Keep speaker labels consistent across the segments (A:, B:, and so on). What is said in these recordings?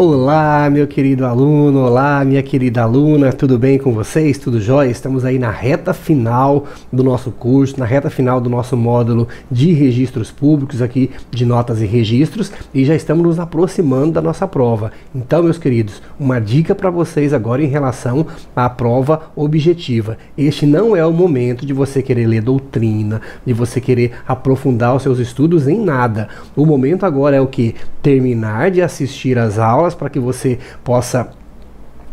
A: Olá, meu querido aluno, olá, minha querida aluna, tudo bem com vocês? Tudo jóia? Estamos aí na reta final do nosso curso, na reta final do nosso módulo de registros públicos aqui, de notas e registros, e já estamos nos aproximando da nossa prova. Então, meus queridos, uma dica para vocês agora em relação à prova objetiva. Este não é o momento de você querer ler doutrina, de você querer aprofundar os seus estudos em nada. O momento agora é o que? Terminar de assistir às aulas para que você possa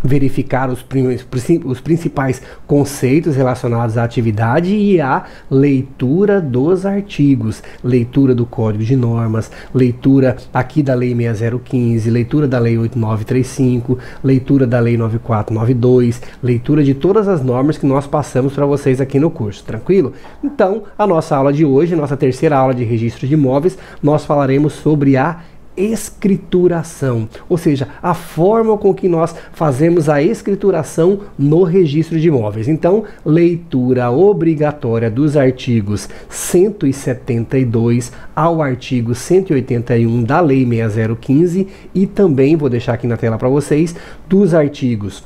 A: verificar os principais conceitos relacionados à atividade e à leitura dos artigos, leitura do Código de Normas, leitura aqui da Lei 6015, leitura da Lei 8935, leitura da Lei 9492, leitura de todas as normas que nós passamos para vocês aqui no curso, tranquilo? Então, a nossa aula de hoje, nossa terceira aula de registro de imóveis, nós falaremos sobre a escrituração, ou seja, a forma com que nós fazemos a escrituração no registro de imóveis. Então, leitura obrigatória dos artigos 172 ao artigo 181 da Lei 6015 e também, vou deixar aqui na tela para vocês, dos artigos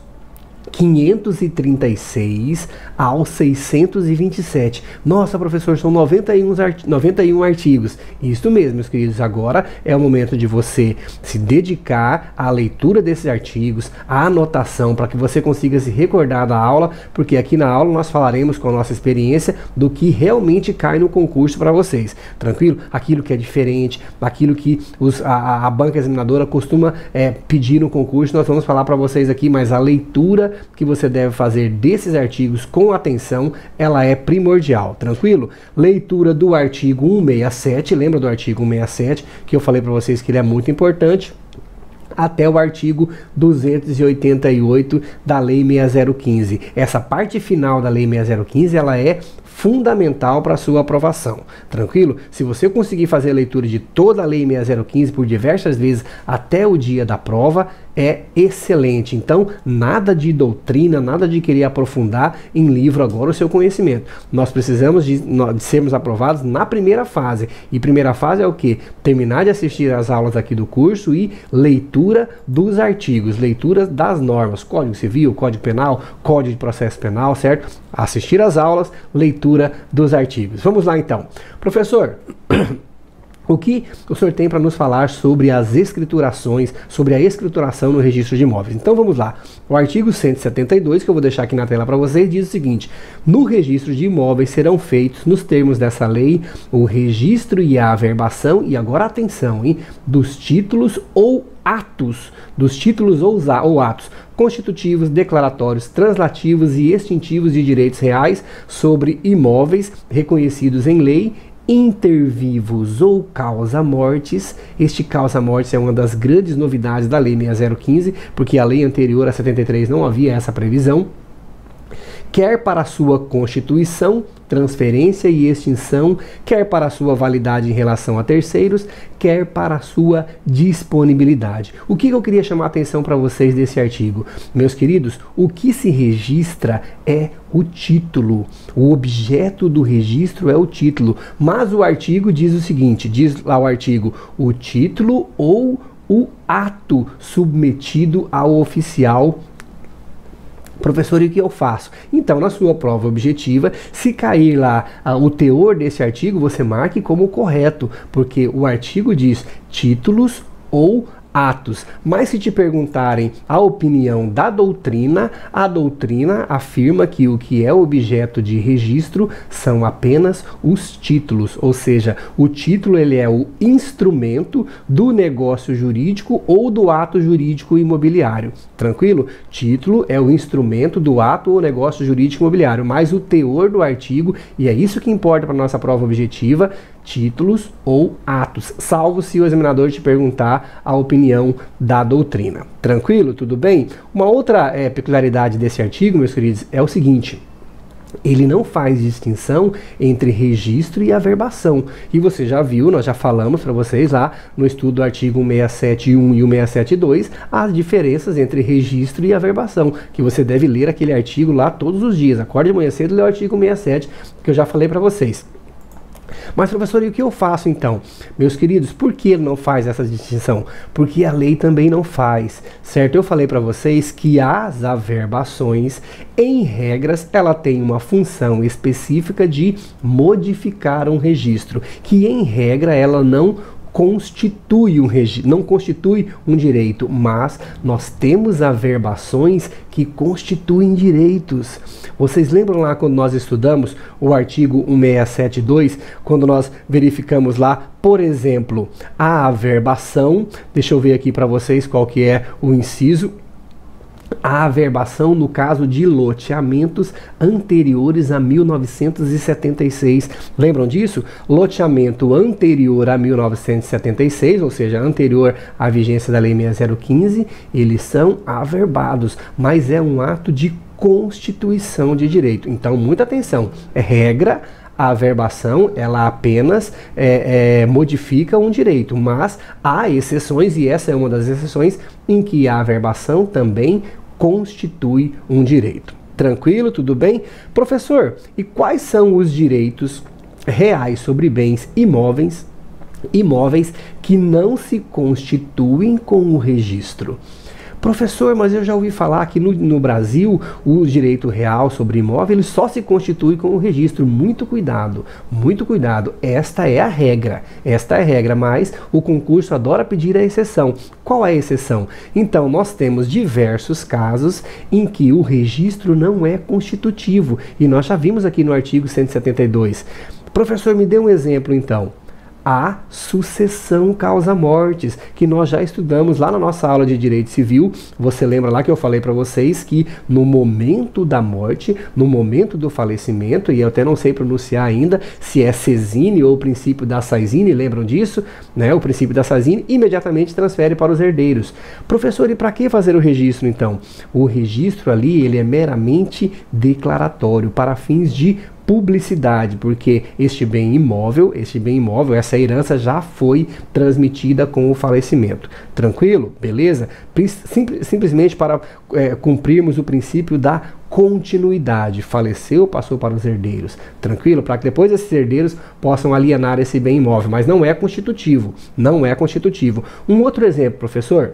A: 536 ao 627. Nossa, professor, são 91 artigos. Isso mesmo, meus queridos. Agora é o momento de você se dedicar à leitura desses artigos, à anotação, para que você consiga se recordar da aula, porque aqui na aula nós falaremos com a nossa experiência do que realmente cai no concurso para vocês. Tranquilo? Aquilo que é diferente, aquilo que a banca examinadora costuma pedir no concurso, nós vamos falar para vocês aqui, mas a leitura que você deve fazer desses artigos com atenção, ela é primordial, tranquilo? Leitura do artigo 167, lembra do artigo 167, que eu falei para vocês que ele é muito importante, até o artigo 288 da Lei 6015. Essa parte final da Lei 6015, ela é fundamental para a sua aprovação, tranquilo? Se você conseguir fazer a leitura de toda a Lei 6015 por diversas vezes até o dia da prova, é excelente. Então, nada de doutrina, nada de querer aprofundar em livro agora o seu conhecimento. Nós precisamos de sermos aprovados na primeira fase. E primeira fase é o quê? Terminar de assistir às aulas aqui do curso e leitura dos artigos, leitura das normas, Código Civil, Código Penal, Código de Processo Penal, certo? Assistir às aulas, leitura dos artigos. Vamos lá então. Professor, o que o senhor tem para nos falar sobre as escriturações, sobre a escrituração no registro de imóveis? Então vamos lá. O artigo 172, que eu vou deixar aqui na tela para vocês, diz o seguinte: no registro de imóveis serão feitos, nos termos dessa lei, o registro e a averbação, e agora atenção, hein, dos títulos ou atos, ou atos constitutivos, declaratórios, translativos e extintivos de direitos reais sobre imóveis reconhecidos em lei, intervivos ou causa-mortes. Este causa-mortes é uma das grandes novidades da Lei 6015, porque a lei anterior a 73 não havia essa previsão, quer para a sua constituição, transferência e extinção, quer para a sua validade em relação a terceiros, quer para a sua disponibilidade. O que eu queria chamar a atenção para vocês desse artigo? Meus queridos, o que se registra é o título. O objeto do registro é o título. Mas o artigo diz o seguinte, diz lá o artigo, o título ou o ato submetido ao oficial. Professor, e o que eu faço? Então, na sua prova objetiva, se cair lá o teor desse artigo, você marque como correto, porque o artigo diz títulos ou atos. Mas se te perguntarem a opinião da doutrina, a doutrina afirma que o que é objeto de registro são apenas os títulos, ou seja, o título ele é o instrumento do negócio jurídico ou do ato jurídico imobiliário. Tranquilo? Título é o instrumento do ato ou negócio jurídico imobiliário, mas o teor do artigo, e é isso que importa para a nossa prova objetiva, títulos ou atos, salvo se o examinador te perguntar a opinião da doutrina. Tranquilo? Tudo bem? Uma outra peculiaridade desse artigo, meus queridos, é o seguinte: ele não faz distinção entre registro e averbação. E você já viu, nós já falamos para vocês lá no estudo do artigo 167.1 e o 167.2, as diferenças entre registro e averbação, que você deve ler aquele artigo lá todos os dias. Acorde de manhã cedo e lê o artigo 167, que eu já falei para vocês. Mas, professor, e o que eu faço então? Meus queridos, por que ele não faz essa distinção? Porque a lei também não faz, certo? Eu falei para vocês que as averbações, em regras, ela tem uma função específica de modificar um registro, que em regra ela não constitui não constitui um direito, mas nós temos averbações que constituem direitos. Vocês lembram lá quando nós estudamos o artigo 1672, quando nós verificamos lá, por exemplo, a averbação, deixa eu ver aqui para vocês qual que é o inciso, a averbação no caso de loteamentos anteriores a 1976. Lembram disso? Loteamento anterior a 1976, ou seja, anterior à vigência da Lei 6015, eles são averbados, mas é um ato de constituição de direito. Então, muita atenção. É regra, a averbação, ela apenas modifica um direito, mas há exceções, e essa é uma das exceções, em que a averbação também constitui um direito. Tranquilo? Tudo bem? Professor, e quais são os direitos reais sobre bens imóveis que não se constituem com o registro? Professor, mas eu já ouvi falar que no Brasil o direito real sobre imóvel ele só se constitui com o registro. Muito cuidado, muito cuidado. Esta é a regra, mas o concurso adora pedir a exceção. Qual é a exceção? Então, nós temos diversos casos em que o registro não é constitutivo, e nós já vimos aqui no artigo 172. Professor, me dê um exemplo então. A sucessão causa mortes, que nós já estudamos lá na nossa aula de Direito Civil. Você lembra lá que eu falei para vocês que no momento da morte, no momento do falecimento, e eu até não sei pronunciar ainda se é Sezine ou o princípio da Saizine, lembram disso? Né? O princípio da Saizine imediatamente transfere para os herdeiros. Professor, e para que fazer o registro então? O registro ali ele é meramente declaratório, para fins de publicidade, porque este bem imóvel, essa herança já foi transmitida com o falecimento. Tranquilo? Beleza? Simplesmente para cumprirmos o princípio da continuidade. Faleceu, passou para os herdeiros. Tranquilo? Para que depois esses herdeiros possam alienar esse bem imóvel, mas não é constitutivo. Não é constitutivo. Um outro exemplo, professor.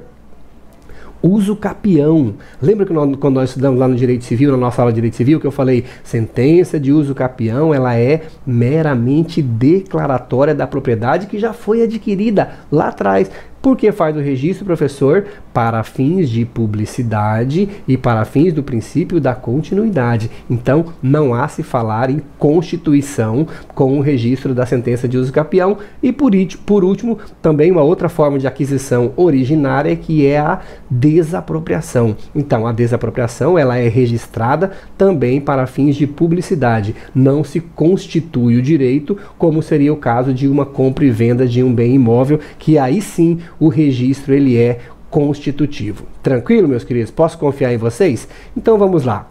A: Uso capião. Lembra que quando nós estudamos lá no Direito Civil, na nossa aula de Direito Civil, que eu falei, sentença de uso capião, ela é meramente declaratória da propriedade que já foi adquirida lá atrás. Por que faz o registro, professor? Para fins de publicidade e para fins do princípio da continuidade. Então, não há se falar em constituição com o registro da sentença de uso capião. E por último, também uma outra forma de aquisição originária que é a desapropriação. Então, a desapropriação ela é registrada também para fins de publicidade. Não se constitui o direito, como seria o caso de uma compra e venda de um bem imóvel, que aí sim o registro ele é constitutivo. Tranquilo, meus queridos? Posso confiar em vocês? Então vamos lá.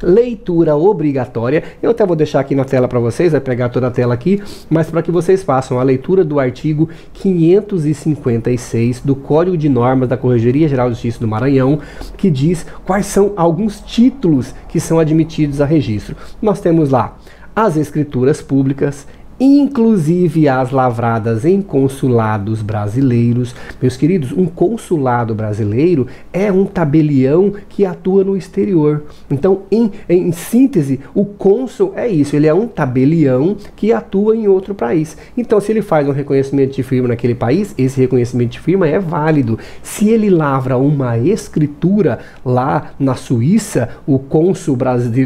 A: Leitura obrigatória. Eu até vou deixar aqui na tela para vocês, vai pegar toda a tela aqui, mas para que vocês façam a leitura do artigo 556 do Código de Normas da Corregedoria Geral de Justiça do Maranhão, que diz quais são alguns títulos que são admitidos a registro. Nós temos lá as escrituras públicas, inclusive as lavradas em consulados brasileiros. Meus queridos, um consulado brasileiro é um tabelião que atua no exterior. Então, em síntese, o cônsul é isso, ele é um tabelião que atua em outro país. Então, se ele faz um reconhecimento de firma naquele país, esse reconhecimento de firma é válido. Se ele lavra uma escritura lá na Suíça, o cônsul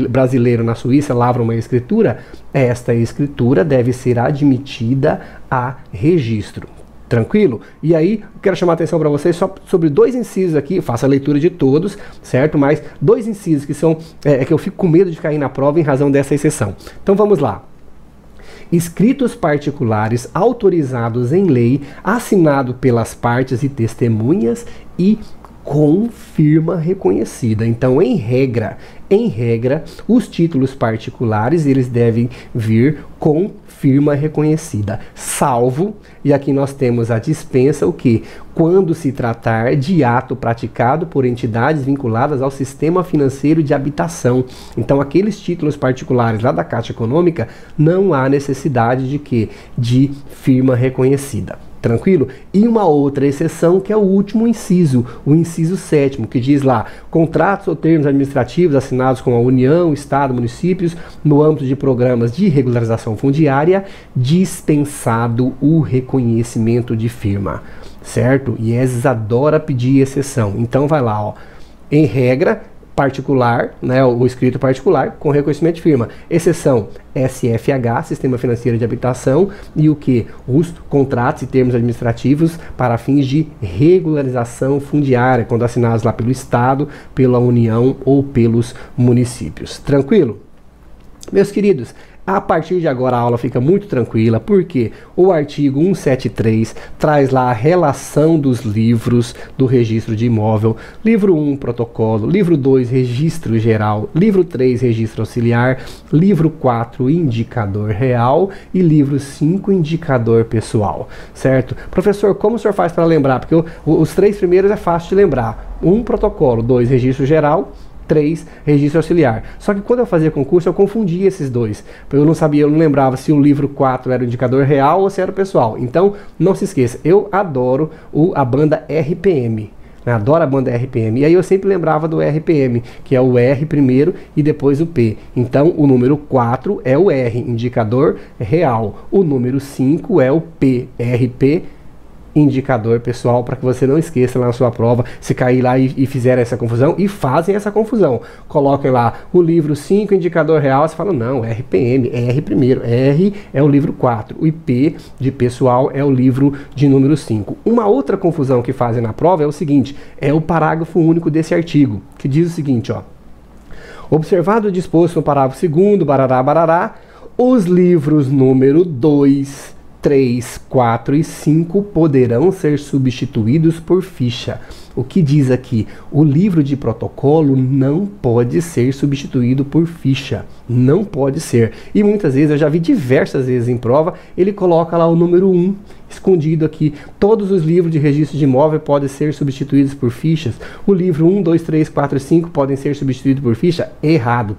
A: brasileiro na Suíça lavra uma escritura, esta escritura deve ser admitida a registro. Tranquilo? E aí, quero chamar a atenção para vocês só sobre dois incisos aqui, faço a leitura de todos, certo? Mas dois incisos que são, que eu fico com medo de cair na prova em razão dessa exceção. Então vamos lá. Escritos particulares autorizados em lei, assinado pelas partes e testemunhas e com firma reconhecida. Então, em regra, em regra, os títulos particulares, eles devem vir com firma reconhecida, salvo, e aqui nós temos a dispensa, o que? Quando se tratar de ato praticado por entidades vinculadas ao sistema financeiro de habitação. Então, aqueles títulos particulares lá da Caixa Econômica, não há necessidade de quê? De firma reconhecida. Tranquilo? E uma outra exceção que é o último inciso, o inciso 7º, que diz lá: contratos ou termos administrativos assinados com a União, Estado, municípios, no âmbito de programas de regularização fundiária, dispensado o reconhecimento de firma, certo? IESES adora pedir exceção, então vai lá, ó, em regra, particular, né, o escrito particular com reconhecimento de firma. Exceção, SFH, Sistema Financeiro de Habitação, e o que? Os contratos e termos administrativos para fins de regularização fundiária, quando assinados lá pelo Estado, pela União ou pelos municípios. Tranquilo? Meus queridos, a partir de agora a aula fica muito tranquila, porque o artigo 173 traz lá a relação dos livros do registro de imóvel. Livro 1, protocolo. Livro 2, registro geral. Livro 3, registro auxiliar. Livro 4, indicador real. E livro 5, indicador pessoal. Certo? Professor, como o senhor faz para lembrar? Porque os 3 primeiros é fácil de lembrar. 1, protocolo. 2, registro geral. 3, registro auxiliar. Só que quando eu fazia concurso, eu confundia esses dois. Eu não sabia, eu não lembrava se o livro 4 era o indicador real ou se era o pessoal. Então, não se esqueça, eu adoro a banda RPM. Adoro a banda RPM. E aí eu sempre lembrava do RPM, que é o R primeiro e depois o P. Então, o número 4 é o R, indicador real. O número 5 é o P, RP, indicador pessoal, para que você não esqueça lá na sua prova, se cair lá e fizer essa confusão, e fazem essa confusão. Coloquem lá o livro 5, indicador real, você fala, não, RPM, R primeiro, R é o livro 4, o IP de pessoal é o livro de número 5. Uma outra confusão que fazem na prova é o seguinte, é o parágrafo único desse artigo, que diz o seguinte, ó: observado o disposto no parágrafo 2º, barará, barará, os livros número 2, 3, 4 e 5 poderão ser substituídos por ficha. O que diz aqui? O livro de protocolo não pode ser substituído por ficha. Não pode ser. E muitas vezes, eu já vi diversas vezes em prova, ele coloca lá o número 1 escondido aqui. Todos os livros de registro de imóvel podem ser substituídos por fichas. O livro 1, 2, 3, 4 e 5 podem ser substituídos por ficha? Errado.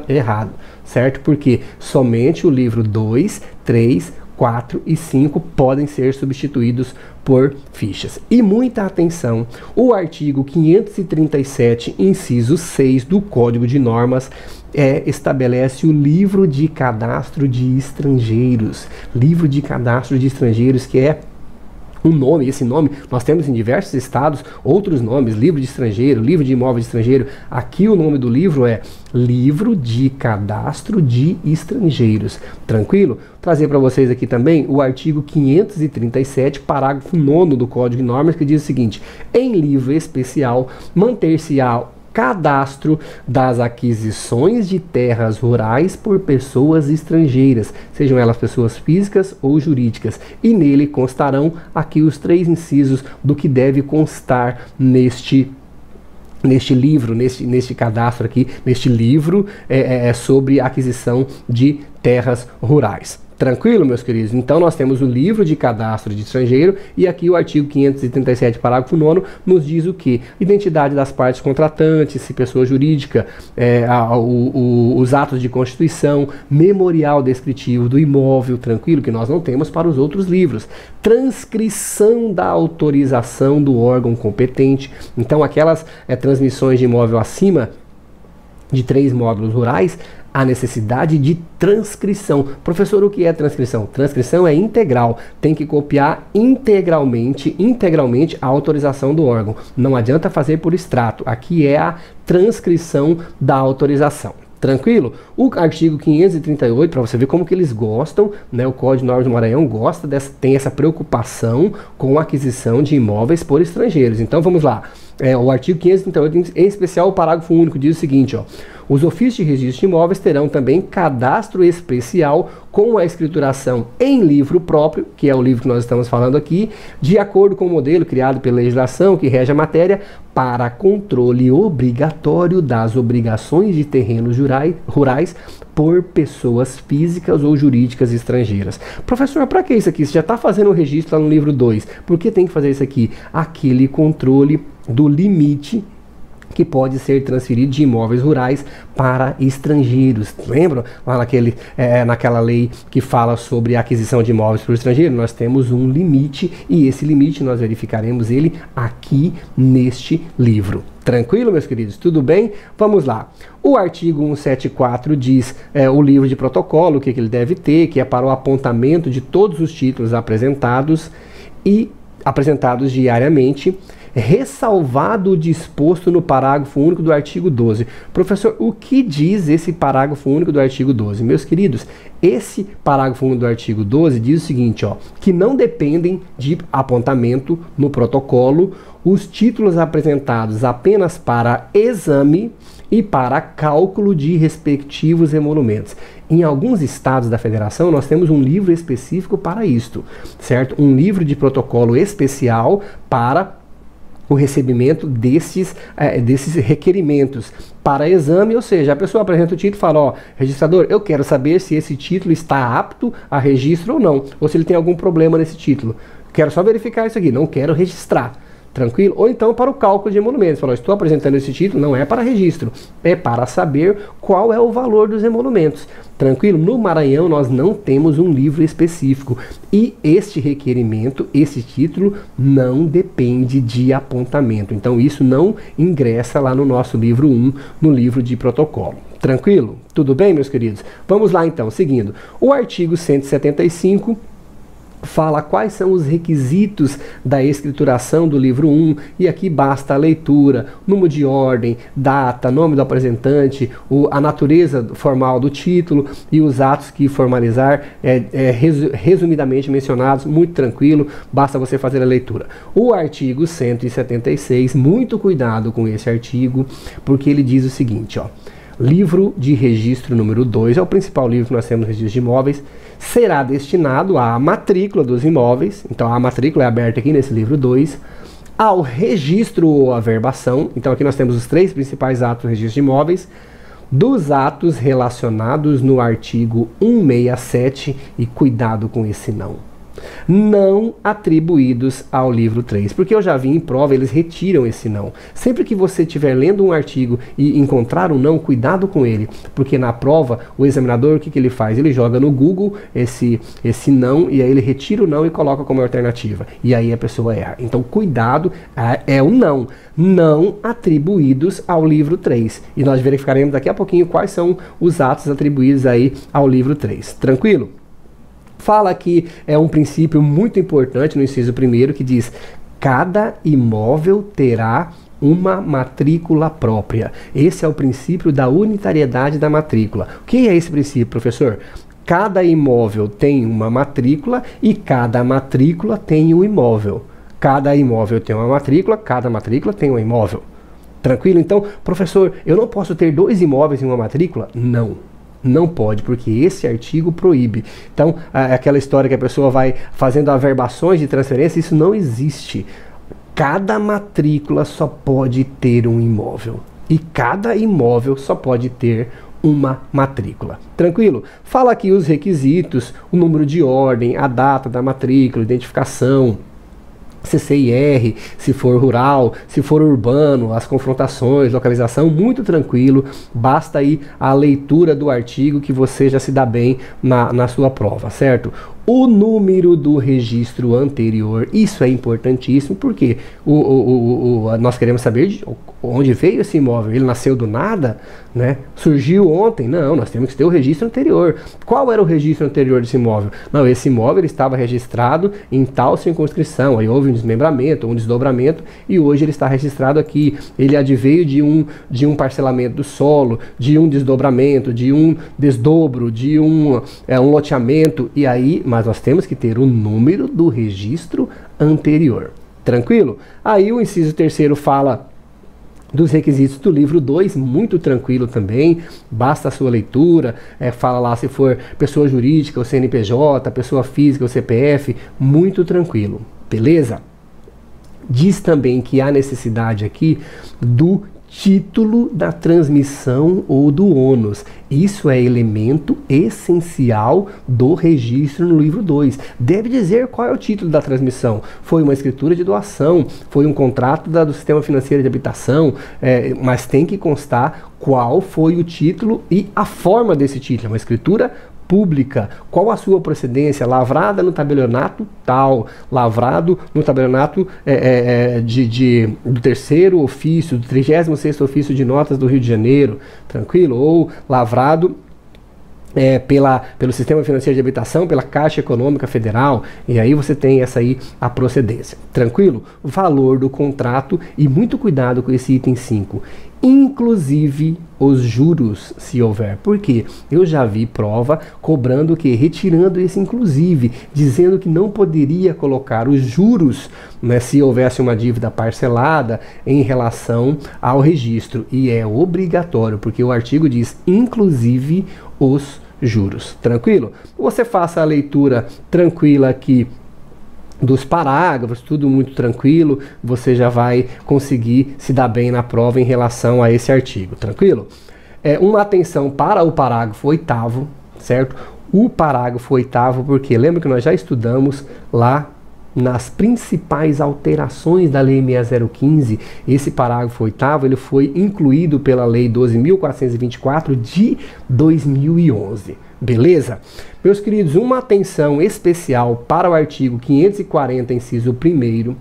A: Errado. Certo? Porque somente o livro 2, 3, 4 e 5 podem ser substituídos por fichas. E muita atenção, o artigo 537, inciso 6 do Código de Normas estabelece o livro de cadastro de estrangeiros. Livro de cadastro de estrangeiros, que é um nome, esse nome nós temos em diversos estados, outros nomes, livro de estrangeiro, livro de imóvel de estrangeiro. Aqui o nome do livro é Livro de Cadastro de Estrangeiros. Tranquilo? Vou trazer para vocês aqui também o artigo 537, parágrafo 9º do Código de Normas, que diz o seguinte: em livro especial manter-se-á cadastro das aquisições de terras rurais por pessoas estrangeiras, sejam elas pessoas físicas ou jurídicas, e nele constarão aqui os 3 incisos do que deve constar neste livro, neste cadastro aqui, neste livro sobre aquisição de terras rurais. Tranquilo, meus queridos? Então nós temos o livro de cadastro de estrangeiro e aqui o artigo 537, parágrafo 9º, nos diz o que? Identidade das partes contratantes, se pessoa jurídica, os atos de constituição, memorial descritivo do imóvel, tranquilo, que nós não temos para os outros livros. Transcrição da autorização do órgão competente. Então aquelas transmissões de imóvel acima de 3 módulos rurais, a necessidade de transcrição. Professor, o que é transcrição? Transcrição é integral, tem que copiar integralmente a autorização do órgão. Não adianta fazer por extrato, aqui é a transcrição da autorização. Tranquilo? O artigo 538, para você ver como que eles gostam, né? O Código de Normas do Maranhão gosta tem essa preocupação com a aquisição de imóveis por estrangeiros. Então vamos lá. o artigo 538, em especial o parágrafo único, diz o seguinte, ó: os ofícios de registro de imóveis terão também cadastro especial com a escrituração em livro próprio, que é o livro que nós estamos falando aqui, de acordo com o modelo criado pela legislação que rege a matéria, para controle obrigatório das obrigações de terrenos rurais por pessoas físicas ou jurídicas estrangeiras. Professor, para que isso aqui? Você já está fazendo o registro lá no livro 2. Por que tem que fazer isso aqui? Aquele controle do limite que pode ser transferido de imóveis rurais para estrangeiros. Lembram? Lá naquela lei que fala sobre a aquisição de imóveis por estrangeiro, nós temos um limite e esse limite nós verificaremos ele aqui neste livro. Tranquilo, meus queridos? Tudo bem? Vamos lá. O artigo 174 diz o livro de protocolo, o que ele deve ter, que é para o apontamento de todos os títulos apresentados e apresentados diariamente, ressalvado o disposto no parágrafo único do artigo 12. Professor, o que diz esse parágrafo único do artigo 12? Meus queridos, esse parágrafo único do artigo 12 diz o seguinte, ó, que não dependem de apontamento no protocolo os títulos apresentados apenas para exame e para cálculo de respectivos emolumentos. Em alguns estados da federação, nós temos um livro específico para isto, certo? Um livro de protocolo especial para o recebimento desses requerimentos para exame, ou seja, a pessoa apresenta o título e fala, ó, registrador, eu quero saber se esse título está apto a registro ou não, ou se ele tem algum problema nesse título. Quero só verificar isso aqui, não quero registrar. Tranquilo? Ou então para o cálculo de emolumentos. Falou, estou apresentando esse título, não é para registro, é para saber qual é o valor dos emolumentos. Tranquilo? No Maranhão nós não temos um livro específico e este requerimento, esse título, não depende de apontamento. Então isso não ingressa lá no nosso livro 1, no livro de protocolo. Tranquilo? Tudo bem, meus queridos? Vamos lá então, seguindo. O artigo 175 fala quais são os requisitos da escrituração do livro 1, e aqui basta a leitura, número de ordem, data, nome do apresentante, a natureza formal do título e os atos que formalizar, resumidamente mencionados, muito tranquilo, basta você fazer a leitura. O artigo 176, muito cuidado com esse artigo, porque ele diz o seguinte, ó: livro de registro número 2, é o principal livro que nós temos no registro de imóveis, será destinado à matrícula dos imóveis, então a matrícula é aberta aqui nesse livro 2, ao registro ou averbação, então aqui nós temos os 3 principais atos do registro de imóveis, dos atos relacionados no artigo 167, e cuidado com esse não atribuídos ao livro 3, porque eu já vi em prova, eles retiram esse não. Sempre que você estiver lendo um artigo e encontrar um não, cuidado com ele, porque na prova o examinador, o que ele faz? Ele joga no Google esse não, e aí ele retira o não e coloca como alternativa, e aí a pessoa erra. Então cuidado, é o não atribuídos ao livro 3, e nós verificaremos daqui a pouquinho quais são os atos atribuídos aí ao livro 3. Tranquilo? Fala aqui, é um princípio muito importante no inciso 1º, que diz: cada imóvel terá uma matrícula própria. Esse é o princípio da unitariedade da matrícula. O que é esse princípio, professor? Cada imóvel tem uma matrícula e cada matrícula tem um imóvel. Cada imóvel tem uma matrícula, cada matrícula tem um imóvel. Tranquilo? Então, professor, eu não posso ter 2 imóveis em uma matrícula? Não pode, porque esse artigo proíbe. Então, aquela história que a pessoa vai fazendo averbações de transferência, isso não existe. Cada matrícula só pode ter um imóvel. E cada imóvel só pode ter uma matrícula. Tranquilo? Fala aqui os requisitos, o número de ordem, a data da matrícula, identificação, CCIR, se for rural, se for urbano, as confrontações, localização, muito tranquilo, basta aí a leitura do artigo que você já se dá bem na sua prova, certo? O número do registro anterior, isso é importantíssimo, porque nós queremos saber de onde veio esse imóvel. Ele nasceu do nada, né? Surgiu ontem? Não, nós temos que ter o registro anterior. Qual era o registro anterior desse imóvel? Não, esse imóvel estava registrado em tal circunscrição, aí houve um desmembramento, um desdobramento, e hoje ele está registrado aqui. Ele adveio de um parcelamento do solo, de um desdobramento, de um desdobro, de um loteamento, e aí, mas nós temos que ter o número do registro anterior. Tranquilo? Aí o inciso 3º fala dos requisitos do livro 2, muito tranquilo também, basta a sua leitura, fala lá se for pessoa jurídica ou CNPJ, pessoa física ou CPF, muito tranquilo, beleza? Diz também que há necessidade aqui do título da transmissão ou do ônus. Isso é elemento essencial do registro no livro 2. Deve dizer qual é o título da transmissão. Foi uma escritura de doação, foi um contrato do sistema financeiro de habitação, mas tem que constar qual foi o título e a forma desse título. Uma escritura pública, qual a sua procedência, lavrada no tabelionato tal, lavrado no tabelionato do terceiro ofício, do 36º ofício de notas do Rio de Janeiro, tranquilo? Ou lavrado pelo Sistema Financeiro de Habitação, pela Caixa Econômica Federal, e aí você tem essa aí, a procedência. Tranquilo? Valor do contrato e muito cuidado com esse item 5. Inclusive os juros, se houver. Porque eu já vi prova cobrando o quê? Retirando esse inclusive, dizendo que não poderia colocar os juros, né, se houvesse uma dívida parcelada em relação ao registro. E é obrigatório, porque o artigo diz inclusive os juros. Tranquilo? Você faça a leitura tranquila aqui dos parágrafos, tudo muito tranquilo, você já vai conseguir se dar bem na prova em relação a esse artigo, tranquilo? Uma atenção para o parágrafo 8º, certo? O parágrafo 8º, porque lembra que nós já estudamos lá nas principais alterações da Lei 6015, esse parágrafo 8º, ele foi incluído pela Lei 12.424 de 2011. Beleza? Meus queridos, uma atenção especial para o artigo 540, inciso 1º,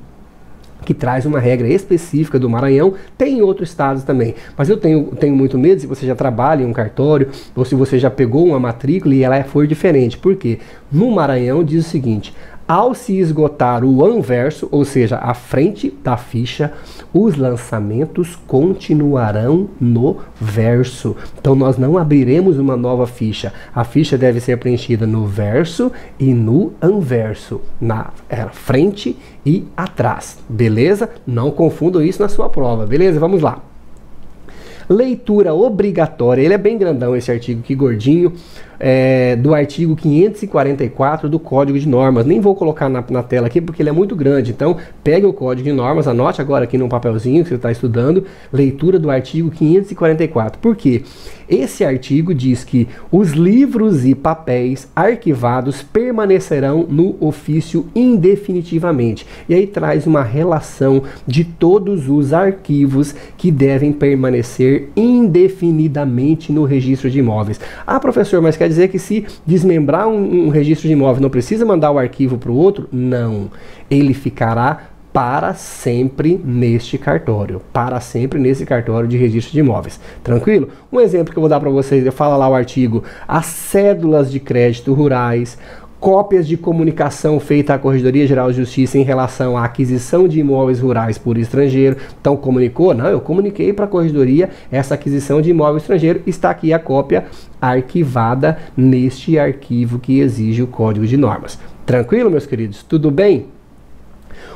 A: que traz uma regra específica do Maranhão, tem em outros estados também, mas eu tenho muito medo se você já trabalha em um cartório, ou se você já pegou uma matrícula e ela for diferente. Por quê? No Maranhão diz o seguinte: ao se esgotar o anverso, ou seja, a frente da ficha, os lançamentos continuarão no verso. Então nós não abriremos uma nova ficha. A ficha deve ser preenchida no verso e no anverso, na frente e atrás. Beleza? Não confundam isso na sua prova. Beleza? Vamos lá. Leitura obrigatória, ele é bem grandão esse artigo aqui, gordinho, do artigo 544 do Código de Normas. Nem vou colocar na tela aqui porque ele é muito grande, então pegue o Código de Normas, anote agora aqui num papelzinho que você está estudando, leitura do artigo 544. Por quê? Esse artigo diz que os livros e papéis arquivados permanecerão no ofício indefinitivamente. E aí traz uma relação de todos os arquivos que devem permanecer indefinidamente no registro de imóveis. Ah, professor, mas quer dizer que se desmembrar um registro de imóvel não precisa mandar o arquivo para o outro? Não. Ele ficará para sempre neste cartório, para sempre nesse cartório de registro de imóveis. Tranquilo? Um exemplo que eu vou dar para vocês, eu falo lá o artigo: as cédulas de crédito rurais, cópias de comunicação feita à Corregedoria Geral de Justiça em relação à aquisição de imóveis rurais por estrangeiro. Então, comunicou? Não, eu comuniquei para a Corregedoria essa aquisição de imóvel estrangeiro. Está aqui a cópia arquivada neste arquivo que exige o Código de Normas. Tranquilo, meus queridos? Tudo bem?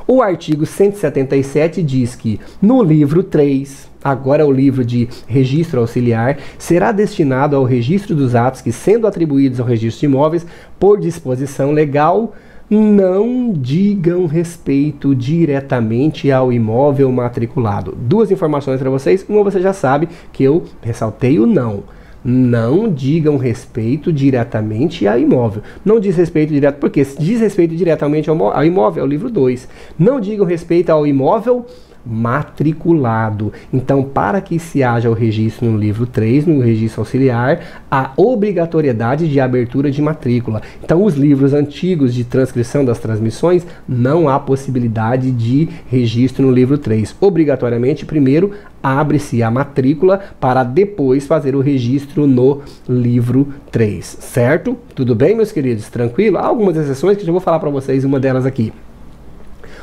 A: O artigo 177 diz que no livro 3, agora é o livro de registro auxiliar, será destinado ao registro dos atos que, sendo atribuídos ao registro de imóveis por disposição legal, não digam respeito diretamente ao imóvel matriculado. Duas informações para vocês. Uma, você já sabe que eu ressaltei o não. Não digam respeito diretamente ao imóvel. Não diz respeito direto, porque diz respeito diretamente ao imóvel, é o livro 2. Não digam respeito ao imóvel matriculado. Então, para que se haja o registro no livro 3, no registro auxiliar, a obrigatoriedade de abertura de matrícula. Então, os livros antigos de transcrição das transmissões, não há possibilidade de registro no livro 3. Obrigatoriamente, primeiro, abre-se a matrícula para depois fazer o registro no livro 3, certo? Tudo bem, meus queridos? Tranquilo? Há algumas exceções que eu já vou falar para vocês, uma delas aqui.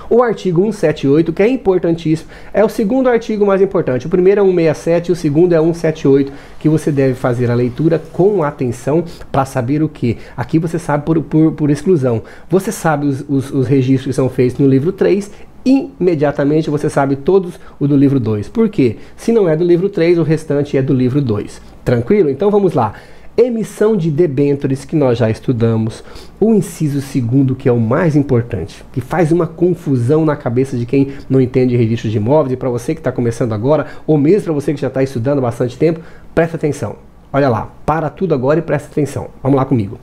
A: O artigo 178, que é importantíssimo, é o segundo artigo mais importante. O primeiro é 167 e o segundo é 178, que você deve fazer a leitura com atenção para saber o que. Aqui você sabe por exclusão. Você sabe os registros que são feitos no livro 3 imediatamente você sabe todos o do livro 2. Por quê? Se não é do livro 3, o restante é do livro 2. Tranquilo? Então vamos lá. Emissão de debêntures, que nós já estudamos. O inciso 2º, que é o mais importante, que faz uma confusão na cabeça de quem não entende registro de imóveis, e para você que está começando agora, ou mesmo para você que já está estudando há bastante tempo, presta atenção. Olha lá, para tudo agora e presta atenção. Vamos lá comigo.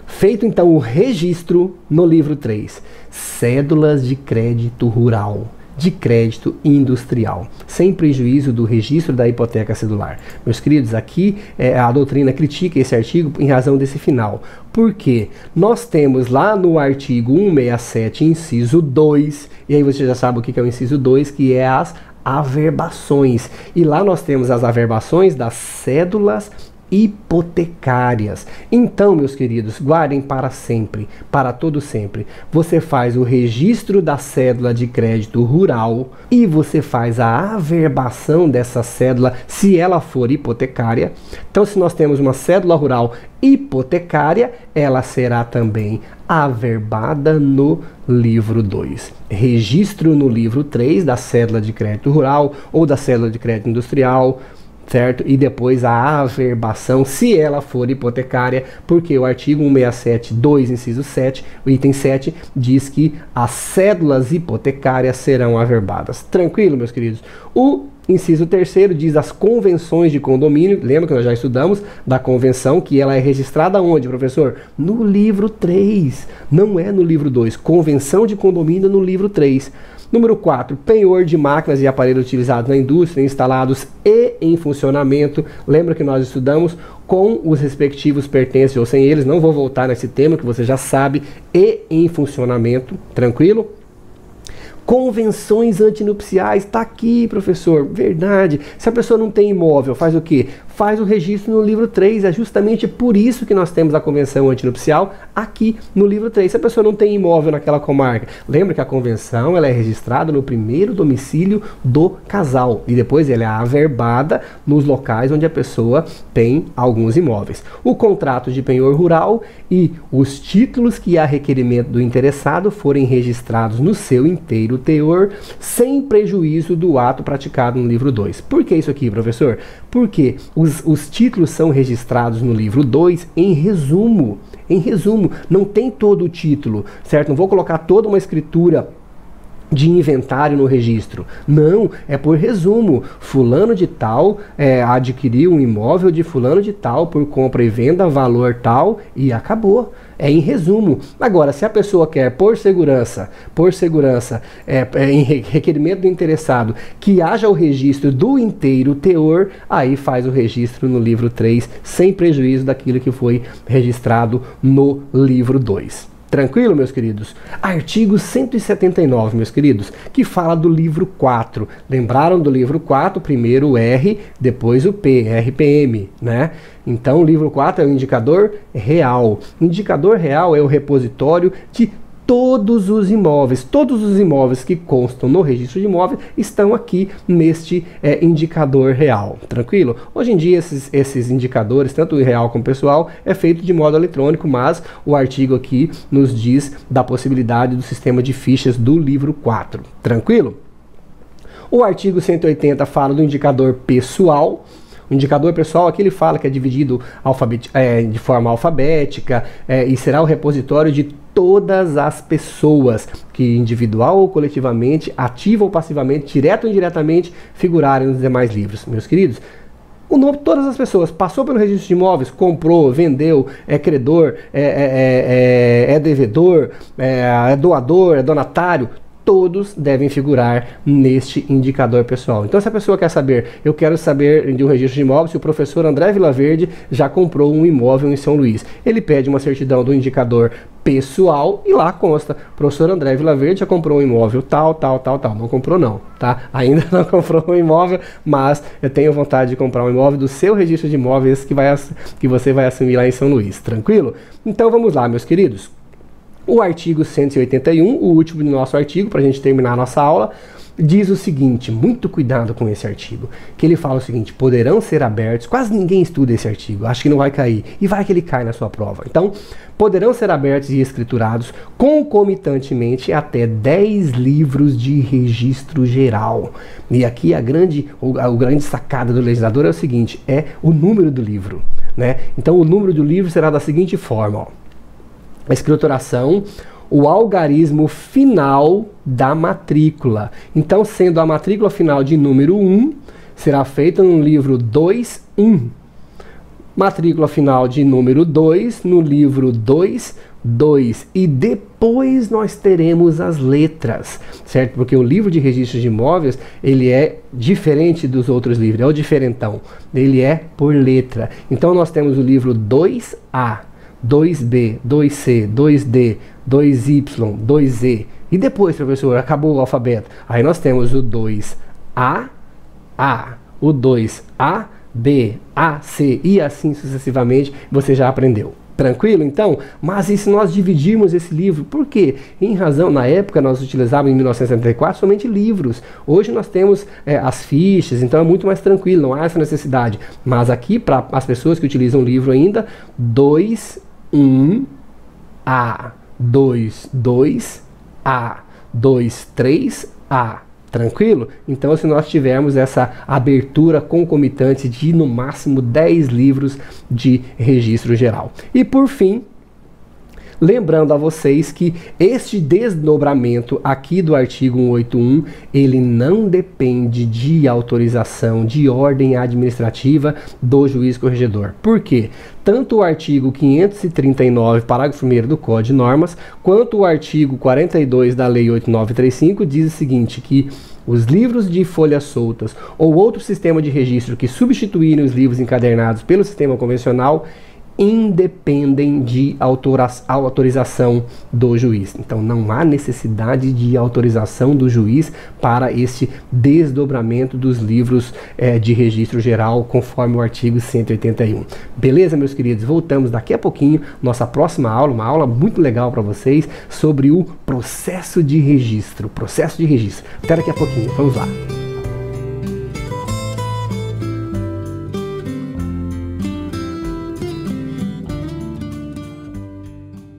A: Feito então o registro no livro 3, cédulas de crédito rural, de crédito industrial, sem prejuízo do registro da hipoteca cedular. Meus queridos, aqui a doutrina critica esse artigo em razão desse final. Por quê? Nós temos lá no artigo 167, inciso 2, e aí você já sabe o que é o inciso 2, que é as averbações. E lá nós temos as averbações das cédulas hipotecárias. Então, meus queridos, guardem para sempre, para todo sempre. Você faz o registro da cédula de crédito rural e você faz a averbação dessa cédula se ela for hipotecária. Então, se nós temos uma cédula rural hipotecária, ela será também averbada no livro 2. Registro no livro 3 da cédula de crédito rural ou da cédula de crédito industrial, certo? E depois a averbação, se ela for hipotecária, porque o artigo 167, 2, inciso 7, o item 7, diz que as cédulas hipotecárias serão averbadas. Tranquilo, meus queridos? O inciso 3º diz as convenções de condomínio. Lembra que nós já estudamos da convenção, que ela é registrada onde, professor? No livro 3, não é no livro 2. Convenção de condomínio no livro 3. Número 4, penhor de máquinas e aparelhos utilizados na indústria, instalados e em funcionamento. Lembra que nós estudamos com os respectivos pertences ou sem eles. Não vou voltar nesse tema que você já sabe. E em funcionamento, tranquilo? Convenções antinupciais, está aqui, professor, verdade. Se a pessoa não tem imóvel, faz o quê? Faz o registro no livro 3, é justamente por isso que nós temos a convenção antinupcial aqui no livro 3. Se a pessoa não tem imóvel naquela comarca, lembra que a convenção ela é registrada no primeiro domicílio do casal e depois ela é averbada nos locais onde a pessoa tem alguns imóveis. O contrato de penhor rural e os títulos que a requerimento do interessado forem registrados no seu inteiro teor, sem prejuízo do ato praticado no livro 2. Por que isso aqui, professor? Porque os títulos são registrados no livro 2 em resumo. Em resumo, não tem todo o título, certo? Não vou colocar toda uma escritura de inventário no registro. Não, é por resumo. Fulano de tal adquiriu um imóvel de fulano de tal por compra e venda, valor tal, e acabou. É em resumo. Agora, se a pessoa quer, por segurança, em requerimento do interessado, que haja o registro do inteiro teor, aí faz o registro no livro 3, sem prejuízo daquilo que foi registrado no livro 2. Tranquilo, meus queridos? Artigo 179, meus queridos, que fala do livro 4. Lembraram do livro 4? Primeiro o R, depois o P, RPM, né? Então, o livro 4 é o indicador real. O indicador real é o repositório de todos os imóveis. Todos os imóveis que constam no registro de imóveis estão aqui neste indicador real. Tranquilo? Hoje em dia esses indicadores, tanto o real como o pessoal, é feito de modo eletrônico, mas o artigo aqui nos diz da possibilidade do sistema de fichas do livro 4. Tranquilo? O artigo 180 fala do indicador pessoal. O indicador pessoal aqui ele fala que é dividido de forma alfabética e será o repositório de todas as pessoas que individual ou coletivamente, ativa ou passivamente, direto ou indiretamente, figurarem nos demais livros. Meus queridos, o nome de todas as pessoas, passou pelo registro de imóveis, comprou, vendeu, é credor, é devedor, é doador, é donatário, todos devem figurar neste indicador pessoal. Então, se a pessoa quer saber, eu quero saber de um registro de imóveis se o professor André Vilaverde já comprou um imóvel em São Luís. Ele pede uma certidão do indicador pessoal e lá consta, professor André Vilaverde já comprou um imóvel tal. Não comprou não, tá? Ainda não comprou um imóvel, mas eu tenho vontade de comprar um imóvel do seu registro de imóveis que você vai assumir lá em São Luís. Tranquilo? Então, vamos lá, meus queridos. O artigo 181, o último do nosso artigo, para a gente terminar a nossa aula, diz o seguinte, muito cuidado com esse artigo, que ele fala o seguinte, poderão ser abertos, quase ninguém estuda esse artigo, acho que não vai cair, e vai que ele cai na sua prova. Então, poderão ser abertos e escriturados concomitantemente até 10 livros de registro geral. E aqui a grande sacada do legislador é o seguinte, é o número do livro, né? Então, o número do livro será da seguinte forma, ó. A escrituração, o algarismo final da matrícula. Então, sendo a matrícula final de número 1, será feita no livro 2.1. Matrícula final de número 2, no livro 2.2. E depois nós teremos as letras, certo? Porque o livro de registros de imóveis, ele é diferente dos outros livros, é o diferentão. Ele é por letra. Então, nós temos o livro 2A. 2B, 2C, 2D, 2Y, 2E. E depois, professor, acabou o alfabeto. Aí nós temos o 2A, o 2A, B, A, C e assim sucessivamente. Você já aprendeu. Tranquilo, então? Mas e se nós dividirmos esse livro? Por quê? Em razão, na época nós utilizávamos em 1974 somente livros. Hoje nós temos as fichas, então é muito mais tranquilo, não há essa necessidade. Mas aqui, para as pessoas que utilizam o livro ainda, 2, 1A, 2, 2A, 2, 3A. Tranquilo? Então, se nós tivermos essa abertura concomitante de, no máximo, 10 livros de registro geral. E, por fim, lembrando a vocês que este desdobramento aqui do artigo 181, ele não depende de autorização de ordem administrativa do juiz corregedor. Por quê? Tanto o artigo 539, parágrafo 1º do Código de Normas, quanto o artigo 42 da Lei 8935 diz o seguinte, que os livros de folhas soltas ou outro sistema de registro que substituírem os livros encadernados pelo sistema convencional independem de autorização do juiz. Então não há necessidade de autorização do juiz para este desdobramento dos livros de registro geral, conforme o artigo 181. Beleza, meus queridos? Voltamos daqui a pouquinho, nossa próxima aula, uma aula muito legal para vocês, sobre o processo de registro. Processo de registro. Até daqui a pouquinho. Vamos lá.